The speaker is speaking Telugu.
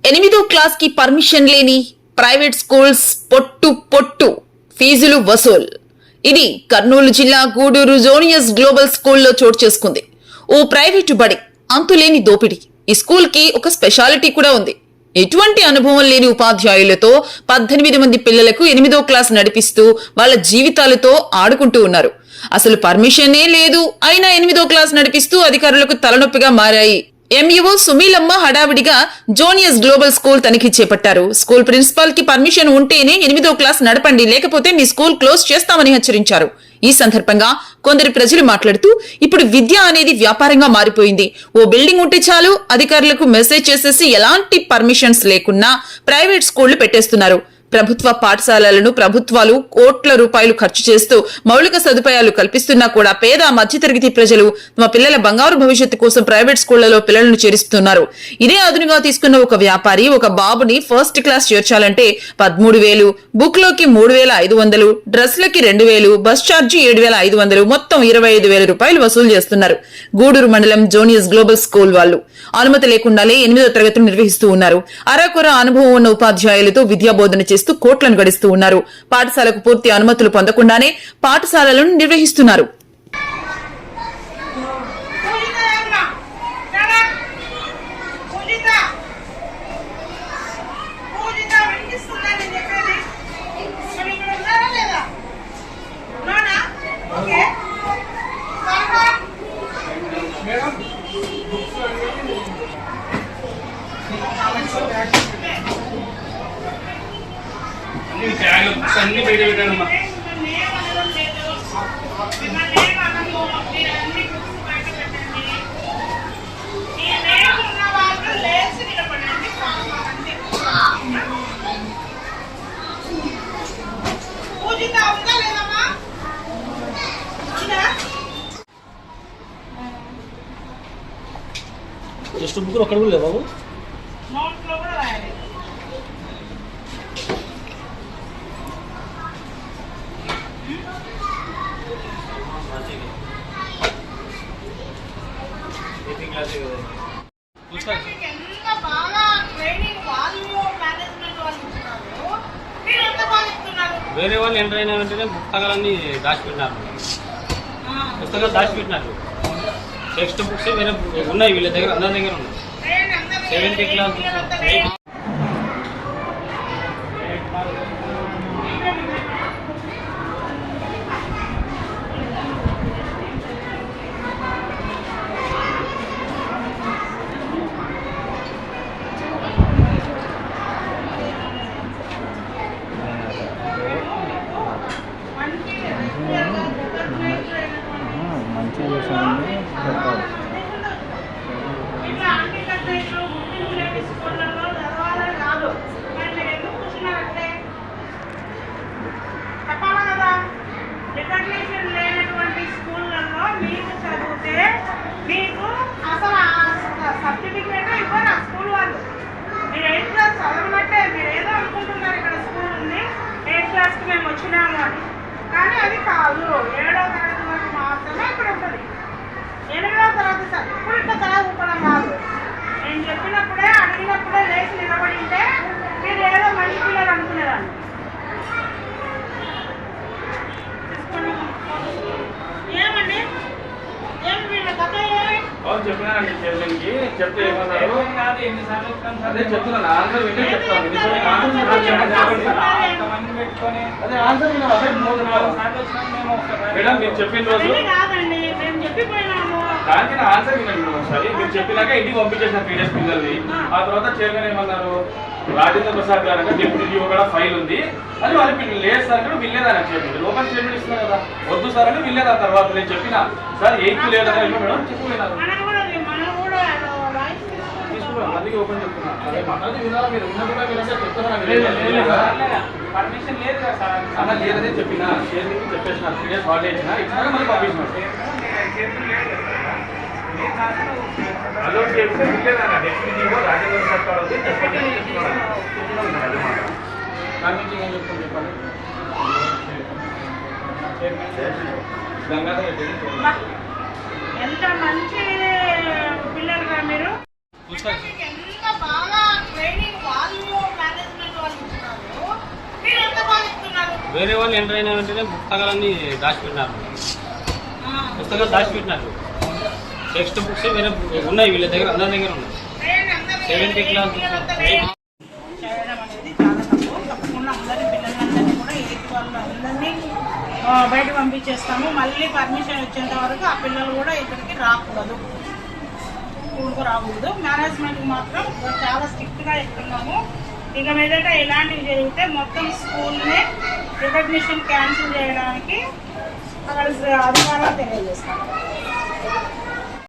8వ క్లాస్ కి పర్మిషన్ లేని ప్రైవేట్ స్కూల్స్ పొట్టు ఫీజులు వసూల్. ఇది కర్నూలు జిల్లా గూడూరు జోనియస్ గ్లోబల్ స్కూల్లో చోటు చేసుకుంది. ఓ ప్రైవేటు బడి, అంతులేని దోపిడీ. ఈ స్కూల్ కి ఒక స్పెషాలిటీ కూడా ఉంది. ఎటువంటి అనుభవం లేని ఉపాధ్యాయులతో 18 మంది పిల్లలకు 8వ క్లాస్ నడిపిస్తూ వాళ్ళ జీవితాలతో ఆడుకుంటూ ఉన్నారు. అసలు పర్మిషనే లేదు, అయినా 8వ క్లాస్ నడిపిస్తూ అధికారులకు తలనొప్పిగా మారాయి. ఎంఈఓ సుమీలమ్మ హడావిడిగా జోనియస్ గ్లోబల్ స్కూల్ తనిఖీ చేపట్టారు. స్కూల్ ప్రిన్సిపాల్ కి పర్మిషన్ ఉంటేనే 8వ క్లాస్ నడపండి, లేకపోతే మీ స్కూల్ క్లోజ్ చేస్తామని హెచ్చరించారు. ఈ సందర్భంగా కొందరు ప్రజలు మాట్లాడుతూ, ఇప్పుడు విద్య అనేది వ్యాపారంగా మారిపోయింది. ఓ బిల్డింగ్ ఉంటే చాలు, అధికారులకు మెసేజ్ చేసేసి ఎలాంటి పర్మిషన్స్ లేకున్నా ప్రైవేట్ స్కూళ్లు పెట్టేస్తున్నారు. ప్రభుత్వ పాఠశాలలను ప్రభుత్వాలు కోట్ల రూపాయలు ఖర్చు చేస్తూ మౌలిక సదుపాయాలు కల్పిస్తున్నా కూడా పేద మధ్యతరగతి ప్రజలు తమ పిల్లల బంగారు భవిష్యత్తు కోసం ప్రైవేట్ స్కూళ్లలో పిల్లలను చేరుస్తున్నారు. ఇదే అదునుగా తీసుకున్న ఒక వ్యాపారి ఒక బాబుని ఫస్ట్ క్లాస్ చేర్చాలంటే 13,000, బుక్ లోకి 3,500, డ్రెస్లకి 2,000, బస్ ఛార్జీ 7,500, మొత్తం 25,000 రూపాయలు వసూలు చేస్తున్నారు. గూడూరు మండలం జోనియస్ గ్లోబల్ స్కూల్ వాళ్ళు అనుమతి లేకుండానే 8వ తరగతులు నిర్వహిస్తూ ఉన్నారు. అరాకొర అనుభవం ఉన్న ఉపాధ్యాయులతో విద్యాబోధన చేస్తూ కోట్లను గడిస్తూ ఉన్నారు. పాఠశాలకు పూర్తి అనుమతులు పొందకుండానే పాఠశాలలను నిర్వహిస్తున్నారు. అన్ని బయట పెట్టానమ్మా. టెక్స్ట్ బుక్ అక్కడ కూడా లేవు బాబు. వేరే వాళ్ళు ఎంటర్ అయిన వెంటనే పుస్తకాలన్నీ దాచిపెట్టినారు, పుస్తకాలు దాచిపెట్టినారు. టెక్స్ట్ బుక్స్ వేరే ఉన్నాయి, వీళ్ళ దగ్గర అందరి దగ్గర ఉన్నాయి. 7th క్లాస్ రికగ్నిషన్ లేనటువంటి స్కూళ్ళల్లో మీకు చదివితే మీకు అసలు సర్టిఫికేట్ ఇవ్వరు ఆ స్కూల్ వాళ్ళు. మీరు 8th క్లాస్ చదవనట్టే, మీరు ఏదో అనుకుంటున్నారు ఇక్కడ స్కూల్ ఉంది, 8th క్లాస్కి మేము వచ్చినాము అని. కానీ అది కాదు, 7వ తరగతి వరకు మాత్రమే ఇక్కడ ఉంటుంది. 8వ తరగతి ఇప్పుడు ఇంత చదువుకోవడం కాదు. నేను చెప్పినప్పుడే అడిగినప్పుడే లేచి నిలబడి ఉంటే మీరు ఏదో మంచి పిల్లలు అనుకునేదాన్ని. ఏమండి ఏమి వీళ్ళ కథ ఏమి చెప్పినానండి. చైర్మన్కి చెప్తే ఏమన్నారు, అదే చెప్తున్నాను. ఆన్సర్ వింటే చెప్తాను. మేడం మీరు చెప్పిన రోజు కాదండి, మేము చెప్పిపోయినాము. దానికి ఆన్సర్ వినండి ఒకసారి. మీరు చెప్పినాక ఇంటికి పంపించేసారు పీడిఎస్ పిల్లల్ని. ఆ తర్వాత చైర్మన్ ఏమన్నారు, రాజేంద్ర ప్రసాద్ గారు అంటే డిప్యూటీ జీవో కూడా ఫైల్ ఉంది అని వాళ్ళు లేదు సార్ అంటే వినలేదని చెప్పి లోపల స్టేట్మెంట్ ఇస్తున్నారు కదా, వద్దు సార్ అని వినలేదు. ఆ తర్వాత నేను చెప్పిన సార్ 8th లేదని మేడం చెప్పిపోయినారు. తీసుకున్నాను, అందుకే ఓపెన్ చెప్తున్నాను. అదే మాట్లాడి వినాలా, మీరు విన్నా కూడా వినంటే చెప్తున్నా పర్మిషన్ లేదు కదా సార్ అన్న, లేదనే చెప్పిన చైర్మన్కి చెప్పేసినారు. 3 days హాలిడే ఇచ్చినా ఇచ్చినాక మళ్ళీ పంపించినారు. అలౌట్ చేస్తే వినలేదన్న డిప్యూటీ జీవో రాజేంద్ర ప్రసాద్ గారు ఉంది దాని ఏం చెప్తాను చెప్పండి. ఎంత మంచి పిల్లలుగా మీరు మీకు ఎంత బాగా ట్రైనింగ్ వాళ్ళు మేనేజ్మెంట్ వాళ్ళు ఇస్తున్నారు, మీరు ఎంత బాగా ఇస్తున్నారు. వేరే వాళ్ళు ఎంటర్ అయిన వెంటనే పుస్తకాలన్నీ దాచిపెట్టినారు. పుస్తకాలు దాచిపెట్టినారు. టెక్స్ట్ బుక్స్ వేరే ఉన్నాయి, వీళ్ళ దగ్గర అందరి దగ్గర ఉన్నాయి. 7th క్లాస్ చేయడం అనేది చాలా తప్పు. తప్పకుండా అందరి పిల్లలందరినీ కూడా ఏది వాళ్ళు అందరినీ బయట పంపించేస్తాము. మళ్ళీ పర్మిషన్ వచ్చేంత వరకు ఆ పిల్లలు కూడా ఇక్కడికి రాకూడదు, స్కూల్కు రాకూడదు. మేనేజ్మెంట్కి మాత్రం చాలా స్ట్రిక్ట్గా ఇస్తున్నాము. ఇక మీదట ఇలాంటివి జరిగితే మొత్తం స్కూల్నే రికగ్నిషన్ క్యాన్సిల్ చేయడానికి అక్కడ అధికారులు తెలియజేస్తాము.